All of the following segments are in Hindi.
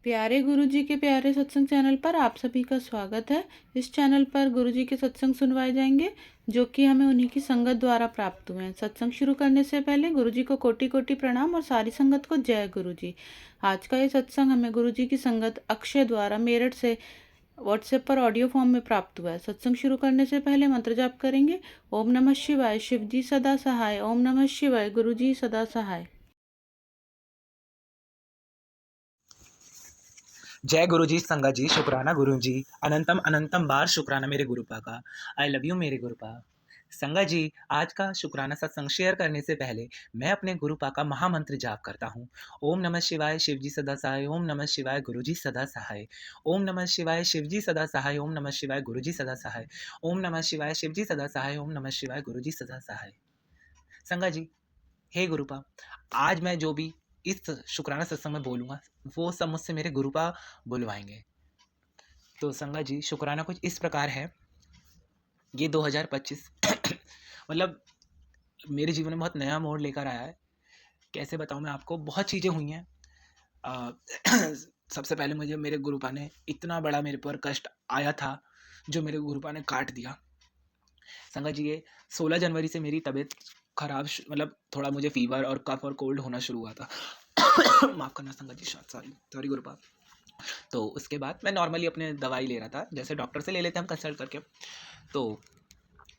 प्यारे गुरुजी के प्यारे सत्संग चैनल पर आप सभी का स्वागत है। इस चैनल पर गुरुजी के सत्संग सुनवाए जाएंगे जो कि हमें उन्हीं की संगत द्वारा प्राप्त हुए हैं। सत्संग शुरू करने से पहले गुरुजी को कोटि कोटि प्रणाम और सारी संगत को जय गुरुजी। आज का ये सत्संग हमें गुरुजी की संगत अक्षय द्वारा मेरठ से व्हाट्सएप पर ऑडियो फॉर्म में प्राप्त हुआ है। सत्संग शुरू करने से पहले मंत्र जाप करेंगे। ओम नमः शिवाय, शिव जी सदा सहाय। ओम नमः शिवाय, गुरुजी सदा सहाय। जय गुरु जी, संगत जी, शुक्राना गुरु जी। अनंतम अनंतम बार शुक्राना मेरे गुरुपा का। आई लव यू मेरे गुरुपा। संगत जी, आज का शुक्राना सत्संग शेयर करने से पहले मैं अपने गुरुपा का महामंत्र जाप करता हूँ। ओम नमः शिवाय, शिव जी सदा सहाय। ओम नमः शिवाय, गुरु जी सदा सहाय। ओम नमः शिवाय, शिव जी सदा सहाय। ओम नमः शिवाय, गुरु जी सदा सहाय। ओम नमः शिवाय, शिव जी सदा सहाय। ओम नमः शिवाय, गुरु जी सदा सहाय। संगत जी, हे गुरुपा, आज मैं जो भी इस शुक्राना सत्संग में बोलूँगा वो सब मुझसे मेरे गुरुपा बुलवाएंगे। तो संगत जी, शुक्राना कुछ इस प्रकार है। ये 2025 मतलब मेरे जीवन में बहुत नया मोड़ लेकर आया है। कैसे बताऊँ मैं आपको, बहुत चीज़ें हुई हैं। अ, सबसे पहले मुझे मेरे गुरुपा ने इतना बड़ा मेरे पर कष्ट आया था जो मेरे गुरुपा ने काट दिया। संगत जी, ये 16 जनवरी से मेरी तबीयत खराब मतलब थोड़ा मुझे फीवर और कफ और कोल्ड होना शुरू हुआ था। माफ़ करना संगत जी, सॉरी सॉरी गुरुपा। तो उसके बाद मैं नॉर्मली अपने दवाई ले रहा था, जैसे डॉक्टर से ले लेते हैं हम कंसल्ट करके। तो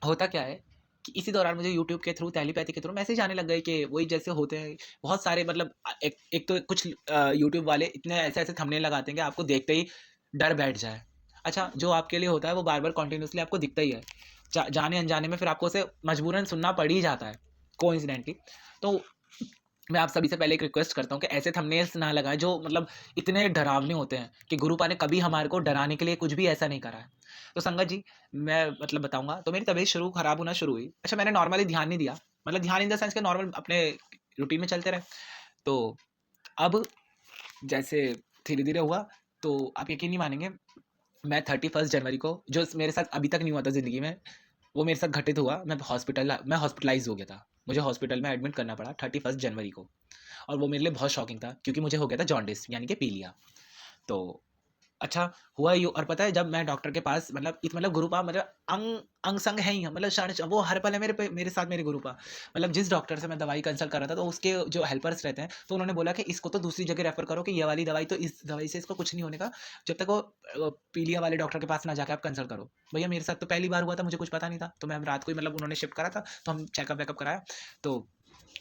होता क्या है कि इसी दौरान मुझे यूट्यूब के थ्रू, टेलीपैथी के थ्रू मैसेज आने लग गए कि वही जैसे होते हैं बहुत सारे, मतलब एक तो कुछ यूट्यूब वाले इतने ऐसे ऐसे थंबनेल लगाते हैं कि आपको देखते ही डर बैठ जाए। अच्छा, जो आपके लिए होता है वो बार बार कॉन्टिन्यूसली आपको दिखता ही है। जाने अनजाने में फिर आपको उसे मजबूरन सुनना पड़ ही जाता है, कोइंसिडेंटली। तो मैं आप सभी से पहले एक रिक्वेस्ट करता हूँ कि ऐसे थंबनेल्स ना लगाएं जो मतलब इतने डरावने होते हैं कि गुरुपा ने कभी हमारे को डराने के लिए कुछ भी ऐसा नहीं करा है। तो संगत जी, मैं मतलब बताऊंगा। तो मेरी तबीयत खराब होना शुरू हुई। अच्छा, मैंने नॉर्मली ध्यान नहीं दिया, मतलब ध्यान इन द सेंस के नॉर्मल अपने रूटीन में चलते रहे। तो अब जैसे धीरे धीरे हुआ, तो आप यकीन नहीं मानेंगे, मैं 31 जनवरी को, जो मेरे साथ अभी तक नहीं हुआ था ज़िंदगी में, वो मेरे साथ घटित हुआ। मैं हॉस्पिटलाइज हो गया था। मुझे हॉस्पिटल में एडमिट करना पड़ा 31 जनवरी को। और वो मेरे लिए बहुत शॉकिंग था क्योंकि मुझे हो गया था जॉन्डिस, यानी कि पीलिया। तो अच्छा हुआ यूँ, और पता है जब मैं डॉक्टर के पास, मतलब गुरुपा मतलब अंग अंग संग है ही, मतलब वो हर पल है मेरे साथ मेरे गुरुपा। मतलब जिस डॉक्टर से मैं दवाई कंसल्ट कर रहा था, तो उसके जो हेल्पर्स रहते हैं, तो उन्होंने बोला कि इसको तो दूसरी जगह रेफर करो, कि ये वाली दवाई, तो इस दवाई से इसको कुछ नहीं होने का, जब तक वो पीलिया वाले डॉक्टर के पास ना जाके आप कंसल्ट करो। भैया मेरे साथ तो पहली बार हुआ था, मुझे कुछ पता नहीं था। तो मैं रात को ही, मतलब उन्होंने शिफ्ट करा था, तो हम चेकअप वेकअप कराया। तो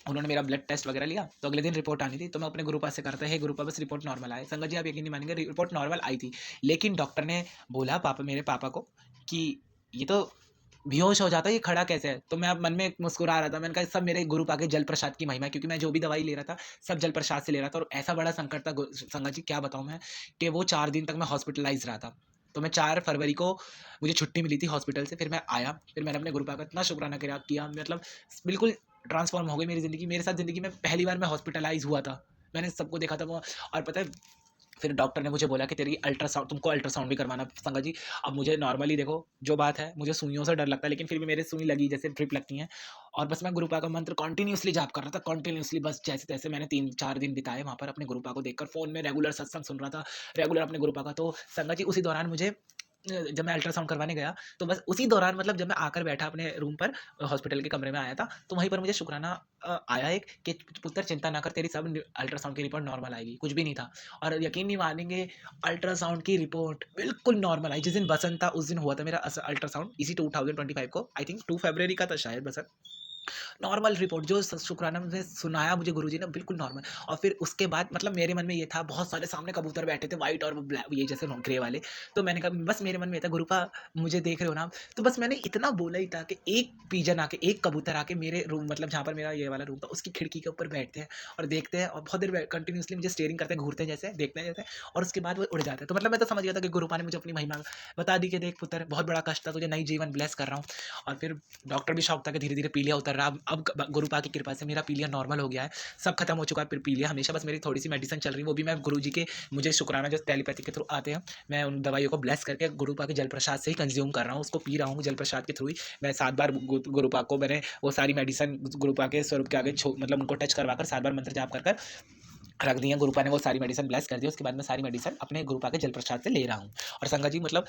उन्होंने मेरा ब्लड टेस्ट वगैरह लिया, तो अगले दिन रिपोर्ट आनी थी। तो मैं अपने गुरुपा से करता है, गुरुपा बस रिपोर्ट नॉर्मल आए। संगत जी, आप यकीन नहीं मानेंगे, रिपोर्ट नॉर्मल आई थी, लेकिन डॉक्टर ने बोला मेरे पापा को कि ये तो बेहोश हो जाता है, ये खड़ा कैसे है। तो मैं अब मन में मुस्कुरा रहा था। मैंने कहा सब मेरे गुरुपा के जल प्रसाद की महिमा है, क्योंकि मैं जो भी दवाई ले रहा था सब जल प्रसाद से ले रहा था। और ऐसा बड़ा संकट था संगत जी, क्या बताऊँ मैं, कि वो 4 दिन तक मैं हॉस्पिटलाइज रहा था। तो मैं 4 फरवरी को मुझे छुट्टी मिली थी हॉस्पिटल से। फिर मैं आया, फिर मैंने अपने गुरुपा का इतना शुक्राना किया, मतलब बिल्कुल ट्रांसफॉर्म हो गई मेरी ज़िंदगी। मेरे साथ ज़िंदगी में पहली बार मैं हॉस्पिटलाइज़ हुआ था। मैंने सबको देखा था वो। और पता है, फिर डॉक्टर ने मुझे बोला कि तेरी अल्ट्रासाउंड, तुमको अल्ट्रासाउंड भी करवाना संगत जी। अब मुझे नॉर्मली देखो जो बात है, मुझे सुइयों से डर लगता है, लेकिन फिर भी मेरे सुई लगी जैसे ड्रिप लगती हैं। और बस मैं गुरुपा का मंत्र कंटिन्यूसली जाप कर रहा था, कंटिन्यूसली बस जैसे तैसे मैंने 3-4 दिन बिताए वहाँ पर अपने गुरुपा को देखकर। फ़ोन में रेगुलर सत्संग सुन रहा था, रेगुलर अपने गुरुपा का। तो संगत जी, उसी दौरान मुझे जब मैं अल्ट्रासाउंड करवाने गया, तो बस उसी दौरान, मतलब जब मैं आकर बैठा अपने रूम पर, हॉस्पिटल के कमरे में आया था, तो वहीं पर मुझे शुक्राना आया एक, कि पुत्र चिंता ना कर, तेरी सब अल्ट्रासाउंड की रिपोर्ट नॉर्मल आएगी, कुछ भी नहीं था। और यकीन नहीं मानेंगे, अल्ट्रासाउंड की रिपोर्ट बिल्कुल नॉर्मल आई। जिस दिन बसंत था उस दिन हुआ था मेरा अल्ट्रासाउंड, इसी 2025 को, आई थिंक 2 फरवरी का था शायद बसंत। नॉर्मल रिपोर्ट जो शुक्राना में सुनाया मुझे गुरुजी ने, बिल्कुल नॉर्मल। और फिर उसके बाद, मतलब मेरे मन में ये था, बहुत सारे सामने कबूतर बैठे थे, वाइट और ब्लैक, ये जैसे ग्रे वाले। तो मैंने कहा, बस मेरे मन में ये था, गुरुपा मुझे देख रहे हो ना। तो बस मैंने इतना बोला ही था कि एक पीजन आके, एक कबूतर आके मेरे रूम, मतलब जहाँ पर मेरा ये वाला रूम था, उसकी खिड़की के ऊपर बैठते हैं और देखते हैं, और बहुत देर कंटिन्यूसली मुझे स्टेयरिंग करते हैं, घूरते हैं जैसे, देखते हैं जैसे, और उसके बाद वो उड़ जाते हैं। तो मतलब मैं तो समझ गया था कि गुरुपा ने मुझे अपनी महिमा बता दी कि देख पुत्र, बहुत बड़ा कष्ट था, तुझे नई जीवन ब्लेस कर रहा हूँ। और फिर डॉक्टर भी शौक था कि धीरे धीरे पीलिया उतर रहा। अब गुरुपा की कृपा से मेरा पीलिया नॉर्मल हो गया है, सब खत्म हो चुका है। फिर पीलिया हमेशा, बस मेरी थोड़ी सी मेडिसिन चल रही है, वो भी मैं गुरु जी के, मुझे शुक्राना जो टेलीपैथी के थ्रू आते हैं, मैं उन दवाइयों को ब्लेस करके गुरुपा के जल प्रसाद से ही कंज्यूम कर रहा हूँ, उसको पी रहा हूँ जल प्रसाद के थ्रू ही। मैं 7 बार गुरुपा को, मैंने वो सारी मेडिसिन गुरुपा के स्वरूप के आगे मतलब उनको टच करवा कर 7 बार मंत्र जाप कर रख दी हैं। गुरुपा ने वो सारी मेडिसिन ब्लेस कर दी। उसके बाद मैं सारी मेडिसिन अपने गुरुपा के जल प्रसाद से ले रहा हूँ। और संगत जी मतलब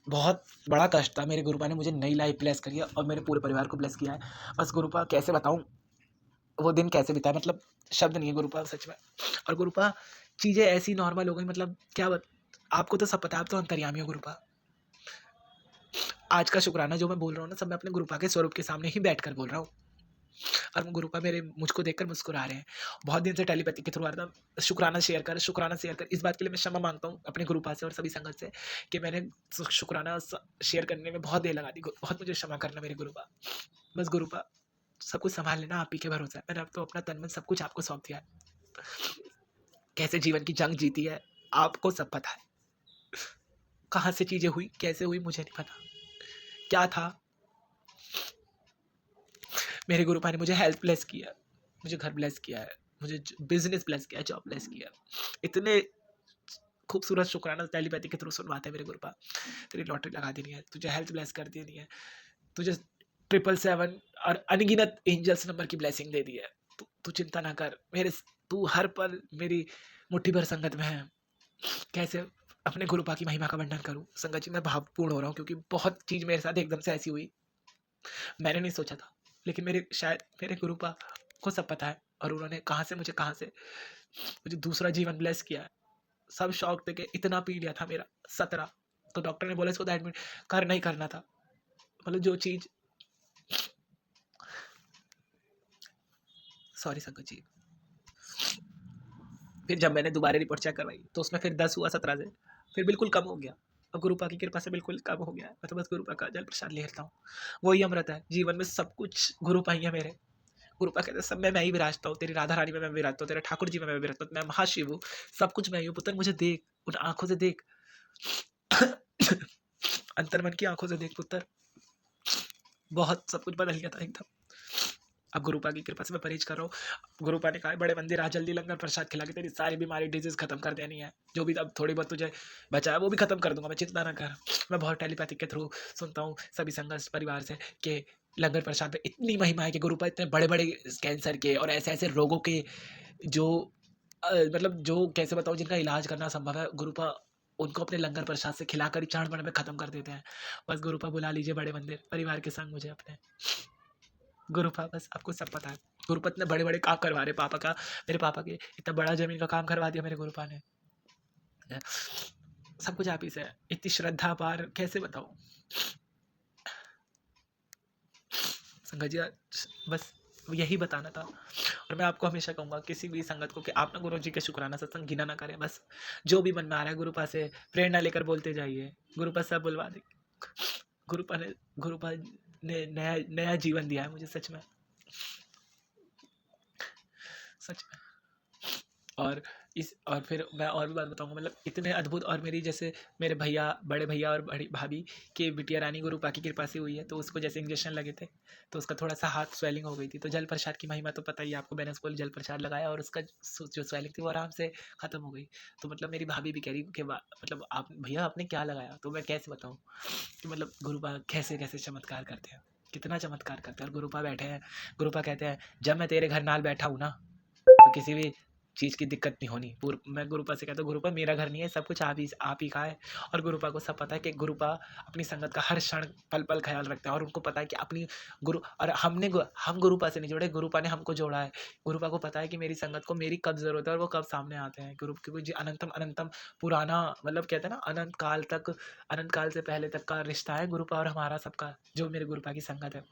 बहुत बड़ा कष्ट था। मेरे गुरुपा ने मुझे नई लाइफ ब्लेस करी है और मेरे पूरे परिवार को ब्लेस किया है। बस गुरुपा कैसे बताऊँ वो दिन कैसे बिताए, मतलब शब्द नहीं है गुरुपा सच में। और गुरुपा चीज़ें ऐसी नॉर्मल हो गई, मतलब क्या आपको तो सब पता है, आप तो अंतर्यामी हो गुरुपा। आज का शुक्राना जो मैं बोल रहा हूँ ना, सब मैं अपने गुरुपा के स्वरूप के सामने ही बैठकर बोल रहा हूँ। और गुरुपा मेरे मुझको देखकर मुस्कुरा रहे हैं। बहुत दिन से टेलीपैथी के थ्रू आ रहा था, शुक्राना शेयर कर, शुक्राना शेयर कर। इस बात के लिए मैं क्षमा मांगता हूँ अपने गुरुपा से और सभी संगत से कि मैंने शुक्राना शेयर करने में बहुत देर लगा दी। बहुत मुझे क्षमा करना मेरे गुरुपा। बस गुरुपा सब कुछ संभाल लेना, आप ही के भरोसा है। मैंने अब तो अपना तन मन सब कुछ आपको सौंप दिया है। कैसे जीवन की जंग जीती है आपको सब पता है। कहाँ से चीजें हुई, कैसे हुई, मुझे नहीं पता। क्या था, मेरे गुरुपा ने मुझे हेल्थ ब्लेस किया, मुझे घर ब्लेस किया है, मुझे बिजनेस ब्लेस किया है, जॉब ब्लेस किया है। इतने खूबसूरत शुक्राना टेलीपैथी के थ्रू सुनवाते हैं मेरे गुरुपा। तेरी लॉटरी लगा देनी है, तुझे हेल्थ ब्लेस कर देनी है, तुझे 777 और अनगिनत एंजल्स नंबर की ब्लेसिंग दे दी है। तू चिंता ना कर मेरे, तू हर पल मेरी मुट्ठी भर संगत में है। कैसे अपने गुरुपा की महिमा का वर्णन करूं संगत जी, मैं भावपूर्ण हो रहा हूँ क्योंकि बहुत चीज मेरे साथ एकदम से ऐसी हुई, मैंने नहीं सोचा था। लेकिन शायद मेरे गुरुपा को सब पता है और उन्होंने कहाँ से मुझे दूसरा जीवन ब्लेस किया है। सब शौक थे कि इतना पी लिया था मेरा 17, तो डॉक्टर ने बोला इसको तो एडमिट करना ही करना था। मतलब जो चीज, सॉरी संगत जी। फिर जब मैंने दोबारा रिपोर्ट चेक करवाई तो उसमें फिर 10 हुआ 17 से, फिर बिल्कुल कम हो गया। और गुरुपा की कृपा से बिल्कुल कम हो गया है। मैं तो बस गुरुपा का जल प्रसाद लेता हूँ, वही अमृत है। जीवन में सब कुछ गुरुपा ही है मेरे। गुरुपा कहते हैं सब में मैं ही विराजता हूँ, तेरी राधा रानी में मैं विराजता हूँ, तेरे ठाकुर जी में मैं विराजता हूँ, मैं महाशिव हूँ, सब कुछ मैं ही हूँ। पुत्र मुझे देख, उन आंखों से देख, अंतर्मन की आंखों से देख पुत्र। बहुत सब कुछ बदल गया था एकदम। अब गुरुपा की कृपा से मैं परहेज कर रहा हूँ। गुरुपा ने कहा बड़े मंदिर आ, जल्दी लंगर प्रसाद खिला के तेरी सारी बीमारी डिजीज खत्म कर देनी है। जो भी अब थोड़ी बहुत तुझे बचा है वो भी खत्म कर दूंगा, मैं चिंता ना कर। मैं बहुत टेलीपैथिक के थ्रू सुनता हूँ सभी संघर्ष परिवार से कि लंगर प्रसाद में इतनी महिमा है कि गुरुपा इतने बड़े बड़े कैंसर के और ऐसे ऐसे रोगों के जो मतलब जो कैसे बताऊँ जिनका इलाज करना संभव है, गुरुपा उनको अपने लंगर प्रसाद से खिलाकर ही क्षण भर में खत्म कर देते हैं। बस गुरुपा बुला लीजिए बड़े मंदिर परिवार के संग मुझे अपने। गुरुपा बस आपको सब पता है, गुरुपा ने बड़े बड़े काम करवा रहे पापा का, मेरे पापा के इतना बड़ा जमीन का काम करवा दिया मेरे गुरुपा ने। सब कुछ आप ही से है, इतनी श्रद्धा पार कैसे बताऊं संगत जी। बस यही बताना था। और मैं आपको हमेशा कहूँगा किसी भी संगत को कि आप ना गुरु जी के शुक्राना सत्संग गिना ना करें। बस जो भी मन में आ रहा है गुरुपा से प्रेरणा लेकर बोलते जाइए, गुरुपा सब बुलवा दे। गुरुपा ने नया नया जीवन दिया है मुझे सच में, सच में। और और फिर मैं और भी बात बताऊंगा, मतलब इतने अद्भुत। और मेरी जैसे मेरे भैया, बड़े भैया और बड़ी भाभी की बिटिया रानी गुरुपा की कृपा से हुई है। तो उसको जैसे इंजेक्शन लगे थे तो उसका थोड़ा सा हाथ स्वेलिंग हो गई थी, तो जल प्रसाद की महिमा तो पता ही है आपको। मैंने उसको जल प्रसाद लगाया और उसका जो स्वेलिंग थी वो आराम से खत्म हो गई। तो मतलब मेरी भाभी भी कह रही कि मतलब आप भैया आपने क्या लगाया, तो मैं कैसे बताऊँ कि मतलब गुरुपा कैसे कैसे चमत्कार करते हैं, कितना चमत्कार करते हैं। और गुरुपा बैठे हैं, गुरुपा कहते हैं जब मैं तेरे घर नाल बैठा हूँ ना तो किसी भी चीज़ की दिक्कत नहीं होनी। मैं गुरुपा से कहता हूँ गुरुपा मेरा घर नहीं है, सब कुछ आप ही का है। और गुरुपा को सब पता है कि गुरुपा अपनी संगत का हर क्षण पल पल ख्याल रखते हैं। और उनको पता है कि अपनी गुरु और हम गुरुपा से नहीं जोड़े, गुरुपा ने हमको जोड़ा है। गुरुपा को पता है कि मेरी संगत को मेरी कब जरूरत है और वो कब सामने आते हैं। गुरु क्योंकि जी अनंतम अनंतम पुराना, मतलब कहते हैं ना अनंत काल से पहले तक का रिश्ता है गुरुपा और हमारा सबका, जो मेरे गुरुपा की संगत है।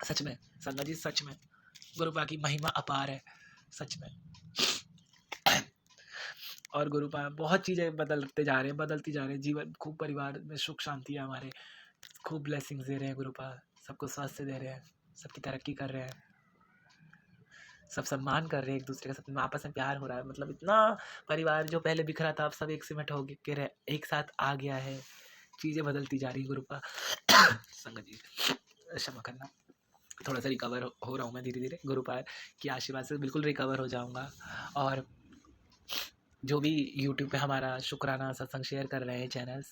सच में संगत जी, सच में गुरुपा की महिमा अपार है सच में। और गुरुपा बहुत चीज़ें बदलती जा रहे हैं। जीवन खूब परिवार में सुख शांति है हमारे, खूब ब्लेसिंग्स दे रहे हैं गुरुपा, सबको स्वास्थ्य दे रहे हैं, सबकी तरक्की कर रहे हैं, सब सम्मान कर रहे हैं एक दूसरे का, सब आपस में प्यार हो रहा है। मतलब इतना परिवार जो पहले बिखरा था अब सब एक सिमट हो के एक साथ आ गया है। चीज़ें बदलती जा रही है गुरुपा। संगत जी क्षमा करना, थोड़ा सा रिकवर हो रहा हूँ मैं धीरे धीरे। गुरुपा की आशीर्वाद से बिल्कुल रिकवर हो जाऊँगा। और जो भी यूट्यूब पे हमारा शुक्राना सत्संग शेयर कर रहे हैं चैनल्स,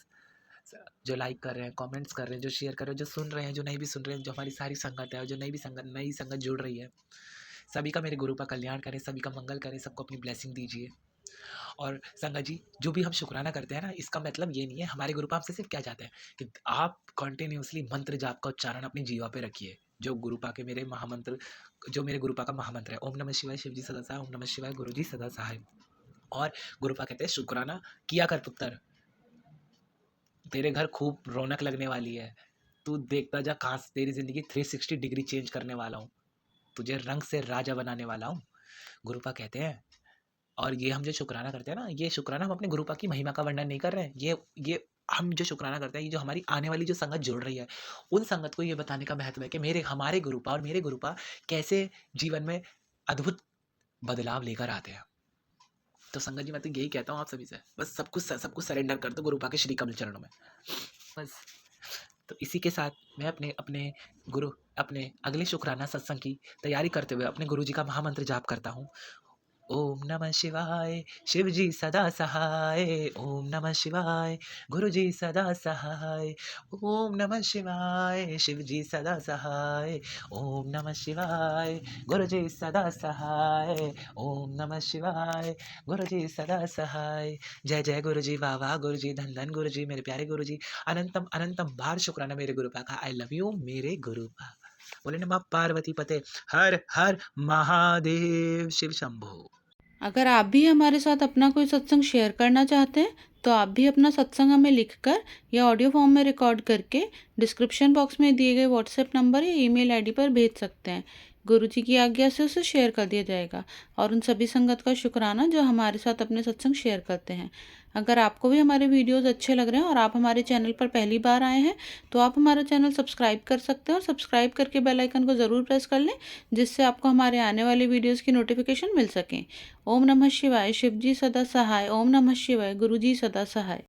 जो लाइक कर रहे हैं, कमेंट्स कर रहे हैं, जो शेयर कर रहे हैं, जो सुन रहे हैं, जो नहीं भी सुन रहे हैं, जो हमारी सारी संगत है और जो नई संगत जुड़ रही है, सभी का मेरे गुरु का कल्याण करें, सभी का मंगल करें, सबको अपनी ब्लेसिंग दीजिए। और संगत जी, जो भी हम शुक्राना करते हैं ना, इसका मतलब ये नहीं है, हमारे गुरु आपसे सिर्फ क्या चाहते हैं कि आप कंटिन्यूअसली मंत्र जाप का उच्चारण अपनी जीवा पे रखिए। जो गुरुपा के मेरे महामंत्र, जो मेरे गुरुपा का महामंत्र है, ओम नमः शिवाय शिव जी सदा सहाय, ओम नमः शिवाय गुरु जी सदा सहाय। और गुरुपा कहते हैं शुक्राना किया कर पुत्र, तेरे घर खूब रौनक लगने वाली है। तू देखता जा कहाँ से तेरी जिंदगी 360 डिग्री चेंज करने वाला हूँ, तुझे रंग से राजा बनाने वाला हूँ, गुरुपा कहते हैं। और ये हम जो शुक्राना करते हैं ना, ये शुक्राना हम अपने गुरुपा की महिमा का वर्णन नहीं कर रहे हैं। ये हम जो शुक्राना करते हैं, ये जो हमारी आने वाली जो संगत जुड़ रही है, उन संगत को ये बताने का महत्व है कि हमारे गुरुपा और मेरे गुरुपा कैसे जीवन में अद्भुत बदलाव लेकर आते हैं। तो संगत जी, मैं तो यही कहता हूँ आप सभी से, बस सब कुछ सरेंडर कर दो गुरुपा के श्री कमल चरणों में, बस। तो इसी के साथ मैं अपने अगले शुक्राना सत्संग की तैयारी करते हुए अपने गुरु जी का महामंत्र जाप करता हूँ। ओम नमः शिवाय शिव जी सदा सहाय, ओम नमः शिवाय गुरु जी सदा सहाय, ओम नमः शिवाय शिव जी सदा सहाय, ओम नमः शिवाय गुरु जी सदा सहाय, ओम नमः शिवाय गुरु जी सदा सहाय। जय जय गुरु जी, वाह वाह गुरु जी, धन धन गुरु जी, मेरे प्यारे गुरु जी, अनंतम अनंतम बार शुक्राना मेरे गुरुपा का। आई लव यू मेरे गुरुपा। बोले नमः पार्वती पते, हर हर महादेव, शिव शंभो। अगर आप भी हमारे साथ अपना कोई सत्संग शेयर करना चाहते हैं तो आप भी अपना सत्संग हमें लिखकर या ऑडियो फॉर्म में रिकॉर्ड करके डिस्क्रिप्शन बॉक्स में दिए गए व्हाट्सएप नंबर या ईमेल आईडी पर भेज सकते हैं। गुरु जी की आज्ञा से उसे शेयर कर दिया जाएगा और उन सभी संगत का शुक्राना जो हमारे साथ अपने सत्संग शेयर करते हैं। अगर आपको भी हमारे वीडियोस अच्छे लग रहे हैं और आप हमारे चैनल पर पहली बार आए हैं तो आप हमारा चैनल सब्सक्राइब कर सकते हैं और सब्सक्राइब करके बेल आइकन को ज़रूर प्रेस कर लें, जिससे आपको हमारे आने वाले वीडियोस की नोटिफिकेशन मिल सकें। ओम नमः शिवाय शिव जी सदा सहाय, ओम नमः शिवाय गुरु जी सदा सहाय।